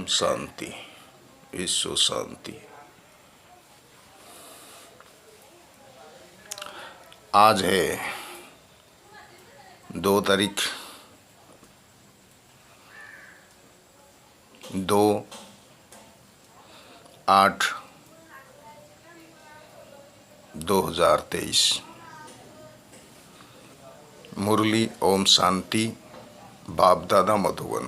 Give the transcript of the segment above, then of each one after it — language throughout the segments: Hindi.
शांति, विश्व शांति। आज है 2 तारीख 2/8/2023। मुरली ओम शांति, बाप दादा मधुबन।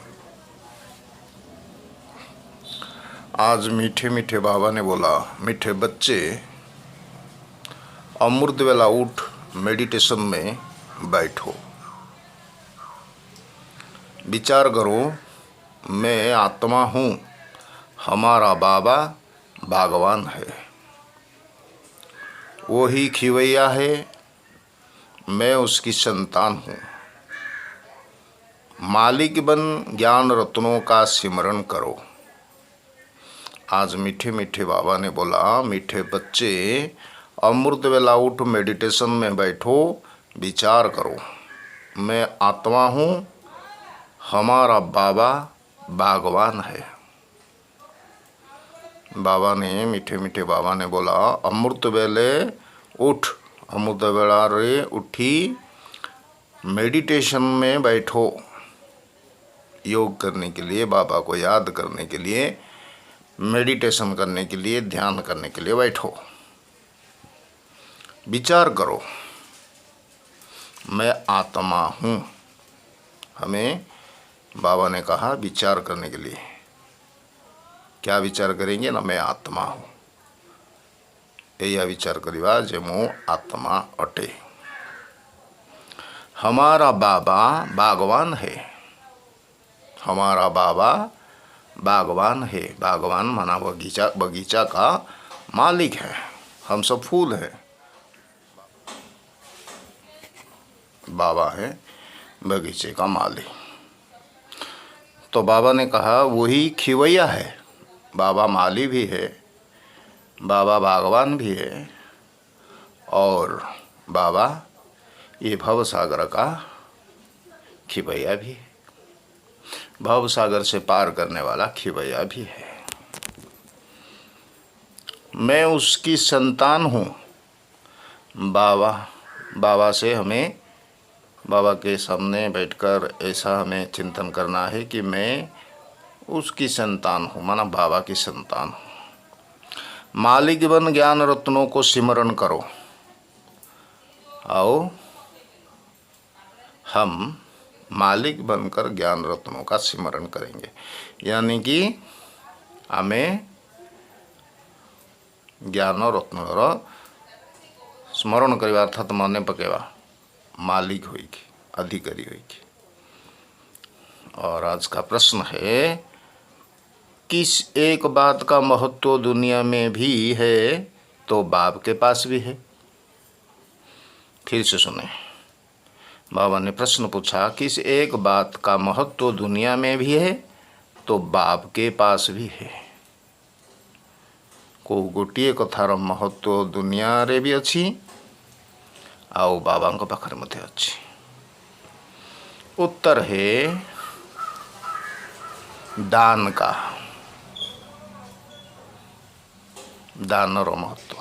आज मीठे मीठे बाबा ने बोला, मीठे बच्चे अमृत वेला उठ मेडिटेशन में बैठो, विचार करो मैं आत्मा हूँ, हमारा बाबा भगवान है, वो ही खिवैया है, मैं उसकी संतान हूँ। मालिक बन ज्ञान रत्नों का सिमरण करो। आज मीठे मीठे बाबा ने बोला, मीठे बच्चे अमृत वेला उठ मेडिटेशन में बैठो, विचार करो मैं आत्मा हूँ, हमारा बाबा भगवान है। बाबा ने मीठे मीठे बाबा ने बोला, अमृत वेले उठ, अमृत वेला रे उठी मेडिटेशन में बैठो, योग करने के लिए, बाबा को याद करने के लिए, मेडिटेशन करने के लिए, ध्यान करने के लिए बैठो, विचार करो मैं आत्मा हूँ। हमें बाबा ने कहा विचार करने के लिए। क्या विचार करेंगे ना, मैं आत्मा हूँ, यही विचार करिवा जे मो आत्मा अटे। हमारा बाबा भगवान है, हमारा बाबा भगवान है। भगवान माना बगीचा, बगीचा का मालिक है, हम सब फूल हैं, बाबा है बगीचे का मालिक। तो बाबा ने कहा वही खिवैया है, बाबा माली भी है, बाबा भगवान भी है, और बाबा ये भव सागर का खिवैया भी है, भव सागर से पार करने वाला खिवैया भी है। मैं उसकी संतान हूँ। बाबा से हमें, बाबा के सामने बैठकर ऐसा हमें चिंतन करना है कि मैं उसकी संतान हूँ, माना बाबा की संतान हूँ। मालिक बन ज्ञान रत्नों को सिमरण करो। आओ हम मालिक बनकर ज्ञान रत्नों का सिमरण करेंगे, यानी कि हमें ज्ञान रत्नर स्मरण करवा, अर्थात मन पकेवा मालिक होगी, अधिकारी होगी। और आज का प्रश्न है, किस एक बात का महत्व दुनिया में भी है तो बाप के पास भी है? फिर से सुने, बाबा ने प्रश्न पूछा, किस एक बात का महत्व दुनिया में भी है तो बाप के पास भी है? को गोटे कथार महत्व दुनिया रे भी अच्छी, आओ बाबा को पाखरे मध्य अच्छी। उत्तर है दान का, दानर महत्व,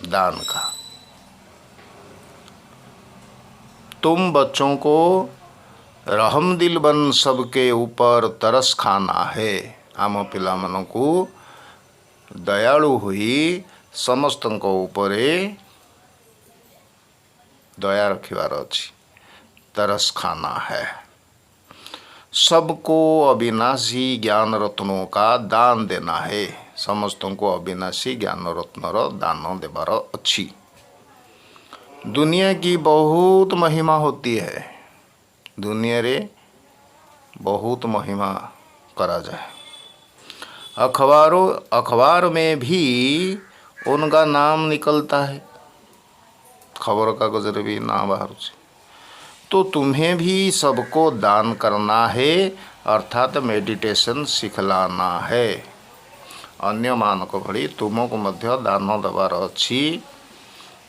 दान का। तुम बच्चों को रहम दिल बन सबके ऊपर तरस खाना है। आम पिला मन को दयालु हुई समस्त ऊपर दया रखिबार अच्छी, तरस खाना है। सबको अविनाशी ज्ञान रत्नों का दान देना है। समस्त को अविनाशी ज्ञान रत्नर दान देवार अच्छी। दुनिया की बहुत महिमा होती है, दुनिया रे बहुत महिमा करा जाए। अखबार में भी उनका नाम निकलता है, खबर कागज रे भी नाम बाहर से। तो तुम्हें भी सबको दान करना है, अर्थात मेडिटेशन सिखलाना है। अन्य मानक भली तुमको मध्य दान देवार अच्छी।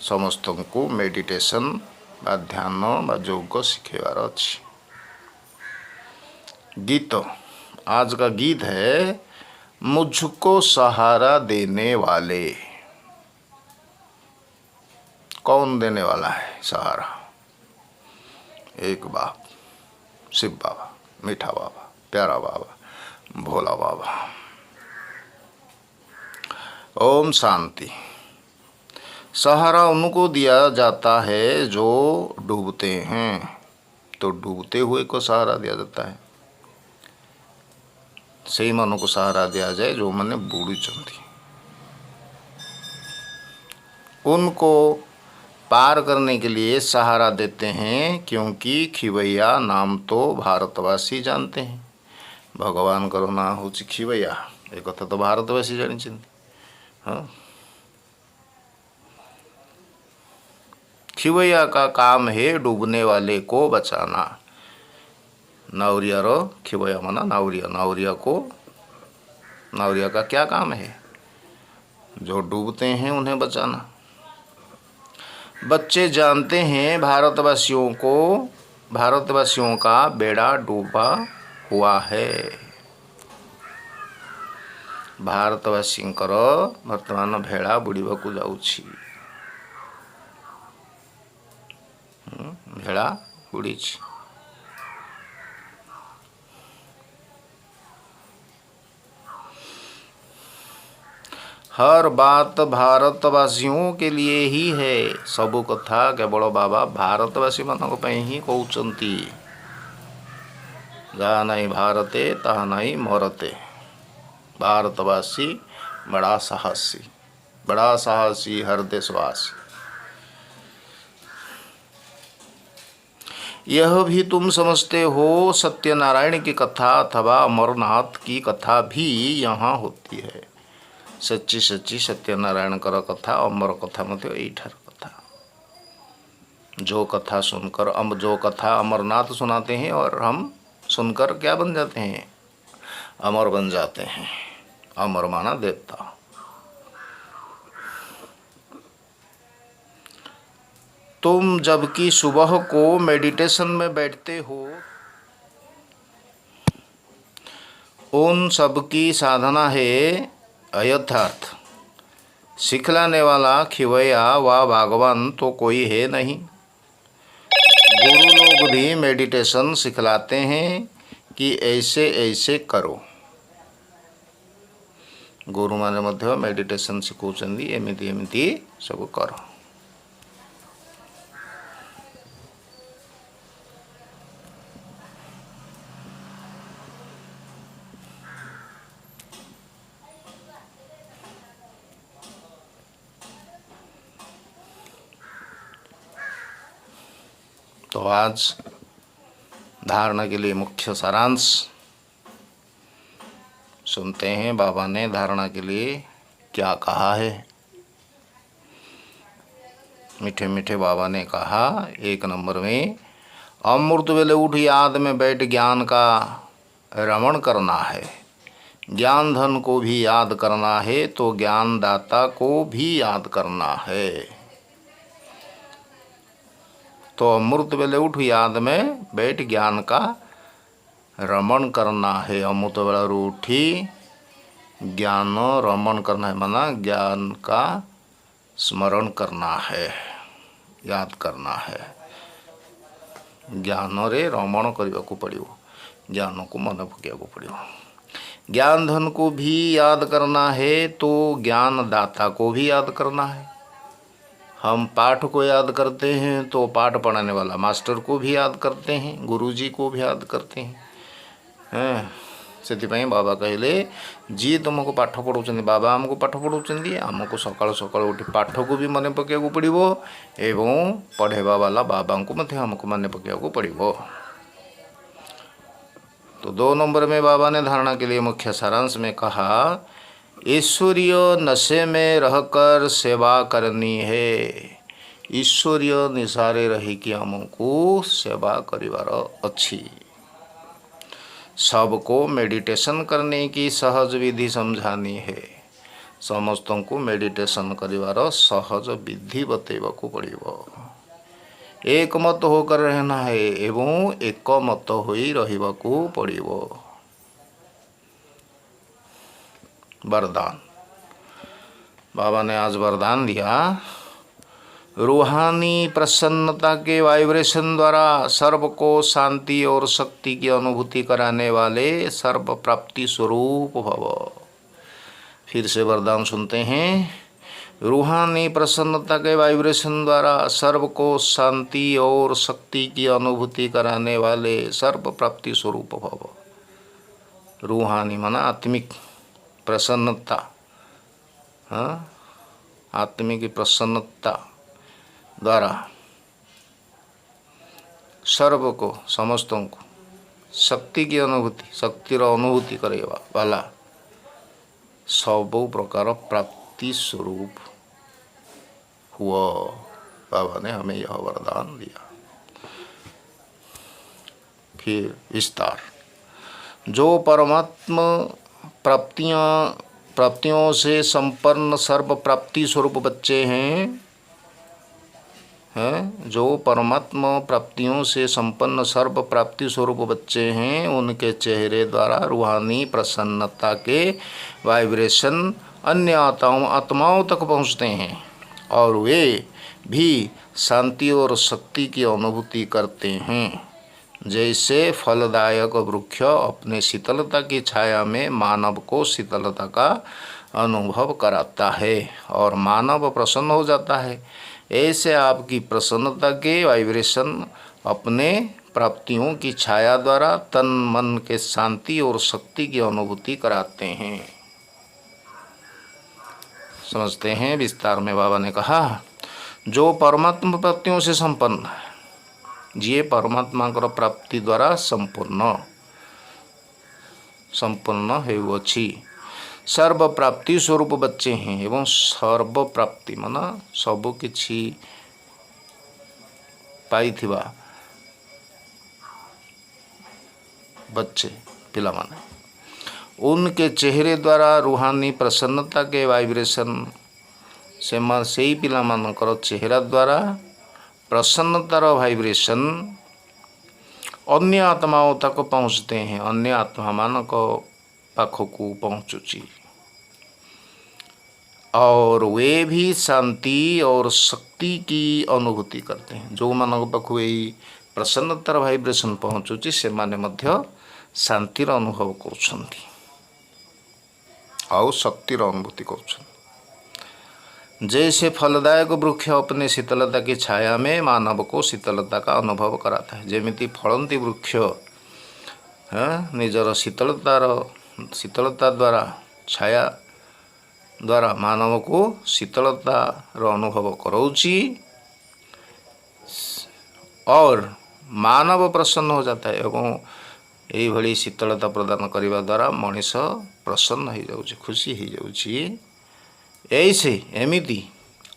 समस्त को मेडिटेशन बा ध्यान बा योग शिखेबार अच्छी। गीत आज का गीत है मुझको सहारा देने वाले। कौन देने वाला है सहारा? एक बाप, शिव बाबा, मीठा बाबा, प्यारा बाबा, भोला बाबा। ओम शांति। सहारा उनको दिया जाता है जो डूबते हैं, तो डूबते हुए को सहारा दिया जाता है। सही मनो को सहारा दिया जाए जो मैंने बूढ़ी चंदी, उनको पार करने के लिए सहारा देते हैं, क्योंकि खिवैया नाम तो भारतवासी जानते हैं। भगवान करो ना हो खिवैया, एक कथा तो भारतवासी जानी। हाँ, खिवैया का काम है डूबने वाले को बचाना। नावरिया रो खिवैया माना नावरिया, नावरिया का क्या काम है? जो डूबते हैं उन्हें बचाना। बच्चे जानते हैं भारतवासियों का बेड़ा डूबा हुआ है। भारतवासींकर वर्तमान भेड़ा बुड़ीबाकू जाउछि। भेड़ा बुड़ीछि। हर बात भारतवासियों के लिए ही है। सबु कथा केवल बाबा भारतवासी मानक पई ही कहउचंती। जहाँ नहीं भारते तहाँ नहीं मरते। भारतवासी बड़ा साहसी हर देशवासी। यह भी तुम समझते हो, सत्यनारायण की कथा अथवा अमरनाथ की कथा भी यहाँ होती है। सच्ची सच्ची सत्यनारायण कर कथा, अमर कथा मध्य एठार कथा। जो कथा सुनकर जो कथा अमरनाथ सुनाते हैं और हम सुनकर क्या बन जाते हैं? अमर बन जाते हैं। अमर माना देवता। तुम जबकि सुबह को मेडिटेशन में बैठते हो, उन सबकी साधना है अयथार्थ। सिखलाने वाला खिवैया व भगवान तो कोई है नहीं। गुरु लोग भी मेडिटेशन सिखलाते हैं कि ऐसे ऐसे करो। गुरु माने मध्य मेडिटेशन सिखौचंदी, एमिति एमिति सब करो। तो आज धारणा के लिए मुख्य सारांश सुनते हैं। बाबा ने धारणा के लिए क्या कहा है। मीठे मीठे बाबा ने कहा, एक नंबर में, अमृत वेले उठ याद में बैठ ज्ञान का रमण करना है। ज्ञान धन को भी याद करना है तो ज्ञानदाता को भी याद करना है। तो अमृत वेले उठ याद में बैठ ज्ञान का रमण करना है। अमृत वेला उठी ज्ञान रमण करना है, माना ज्ञान का स्मरण करना है, याद करना है। ज्ञान रे रमण करने को पड़ो, ज्ञान को मन पकड़ा पड़ो। ज्ञान धन को भी याद करना है तो ज्ञान दाता को भी याद करना है। हम पाठ को याद करते हैं तो पाठ पढ़ाने वाला मास्टर को भी याद करते हैं, गुरुजी को भी याद करते हैं। से बाबा कहले, जी तुमको पाठ पढ़ाऊँ, बाबा आमको पाठ पढ़ाऊँ, आमको सकाल सकाल उठी पाठ को भी मन पकड़ा पड़ो एवं पढ़ेवा वाला बाबा को मत आमको मन पकड़ा पड़ो। तो 2 नंबर में बाबा ने धारणा के लिए मुख्य सारांश में कहा, ईश्वरीय नशे में रहकर सेवा करनी है। ईश्वरीय निशारे रही कि हमको सेवा करिवार अच्छी। सबको मेडिटेशन करने की सहज विधि समझानी है। समस्तों को मेडिटेशन करिवार सहज विधि बतेवाकू पड़िबो। एक मत होकर रहना है एवं एक मत होई रहिबाकू पड़िबो। वरदान बाबा ने आज वरदान दिया, रूहानी प्रसन्नता के वाइब्रेशन द्वारा सर्व को शांति और शक्ति की अनुभूति कराने वाले सर्व प्राप्ति स्वरूप भव। फिर से वरदान सुनते हैं, रूहानी प्रसन्नता के वाइब्रेशन द्वारा सर्व को शांति और शक्ति की अनुभूति कराने वाले सर्व प्राप्ति स्वरूप भव। रूहानी माना आत्मिक प्रसन्नता, हाँ, आत्मिक प्रसन्नता द्वारा सर्व को समस्तों को शक्ति की अनुभूति, शक्तिर अनुभूति करेगा वाला सब प्रकार प्राप्ति स्वरूप हुआ। बाबा ने हमें यह वरदान दिया। फिर विस्तार, जो परमात्मा प्राप्तियों से संपन्न सर्व प्राप्ति स्वरूप बच्चे हैं, जो परमात्मा प्राप्तियों से संपन्न सर्व प्राप्ति स्वरूप बच्चे हैं, उनके चेहरे द्वारा रूहानी प्रसन्नता के वाइब्रेशन अन्य आत्माओं तक पहुँचते हैं और वे भी शांति और शक्ति की अनुभूति करते हैं। जैसे फलदायक वृक्ष अपने शीतलता की छाया में मानव को शीतलता का अनुभव कराता है और मानव प्रसन्न हो जाता है, ऐसे आपकी प्रसन्नता के वाइब्रेशन अपने प्राप्तियों की छाया द्वारा तन मन के शांति और शक्ति की अनुभूति कराते हैं। समझते हैं विस्तार में। बाबा ने कहा, जो परमात्मा प्राप्तियों से संपन्न है, ये परमात्मा को प्राप्ति द्वारा संपन्न है वो अच्छी सर्व प्राप्ति स्वरूप बच्चे हैं एवं सर्व प्राप्ति माना सबु किछि पाइथिबा बच्चे पिला माने उनके चेहरे द्वारा रूहानी प्रसन्नता के वाइब्रेशन से ही पिला मानकर चेहरा द्वारा प्रसन्नतार वाइब्रेशन अन्य आत्माओं तक पहुँचते हैं, अन्य आत्मा मान को पाखकू पहुँचुची और वे भी शांति और शक्ति की अनुभूति करते हैं। जो मान पाखु यही प्रसन्नतार वाइब्रेशन पहुँचुची से माने मध्य शांतिर अनुभव करछंती और शक्तिर अनुभूति करछंती। जैसे फलदायक वृक्ष अपने शीतलता की छाया में मानव को शीतलता का अनुभव कराता है, जेमिति फलंती वृक्ष निजर शीतलता द्वारा छाया द्वारा मानव को शीतलतार अनुभव कराउची और मानव प्रसन्न हो जाता है एवं यही भली शीतलता प्रदान करने द्वारा मनीष प्रसन्न हो जाउची, खुशी हो जाउची। ऐसे एमिति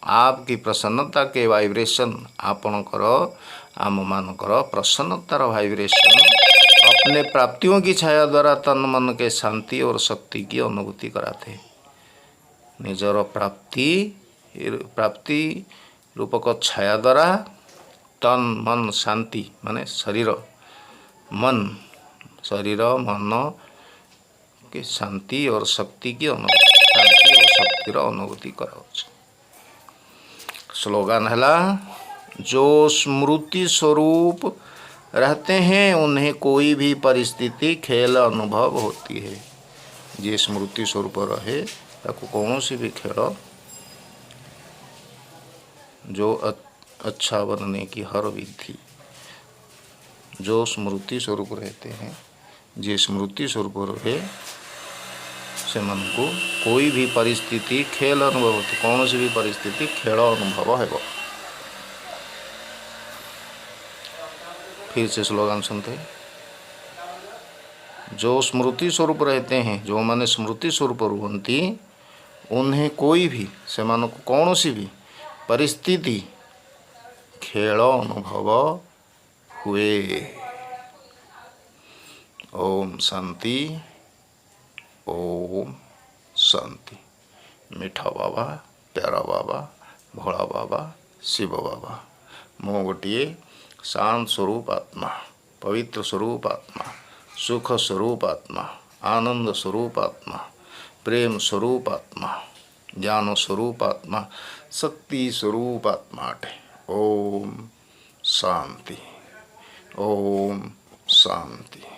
आपकी प्रसन्नता के वाइब्रेशन आपणकर आम मानकर प्रसन्नतार वाइब्रेशन अपने प्राप्तियों की छाया द्वारा तन मन के शांति और शक्ति की अनुभूति कराते हैं। निजर प्राप्ति रूपक छाया द्वारा तन मन शांति माने शरीर मन के शांति और शक्ति की अनुभूति, शांति और शक्तिर अनुभूति कराउछ। स्लोगन है, जो स्मृति स्वरूप रहते हैं उन्हें कोई भी परिस्थिति खेल अनुभव होती है। जे स्मृति स्वरूप रहे ताको कौन सी भी खेल जो अच्छा बनने की हर विधि, जो स्मृति स्वरूप रहते हैं, जे स्मृति स्वरूप रहे से मन को कोई भी परिस्थिति खेल अनुभव होती, कौन सी भी परिस्थिति खेल अनुभव है। फिर से स्लोगन सुनते हैं, जो स्मृति स्वरूप रहते हैं, जो माने स्मृति स्वरूप रुहंती, उन्हें कोई भी से मन को कौन सी भी परिस्थिति खेल अनुभव हुए। ओम शांति, ओम शांति। मीठा बाबा, प्यारा बाबा, भोला बाबा, शिव बाबा, मो गोटे शांत स्वरूप आत्मा, पवित्र स्वरूप आत्मा, सुख स्वरूप आत्मा, आनंद स्वरूप आत्मा, प्रेम स्वरूप आत्मा, ज्ञान स्वरूप आत्मा, शक्ति स्वरूप आत्मा अटे। ओम शांति, ओम शांति।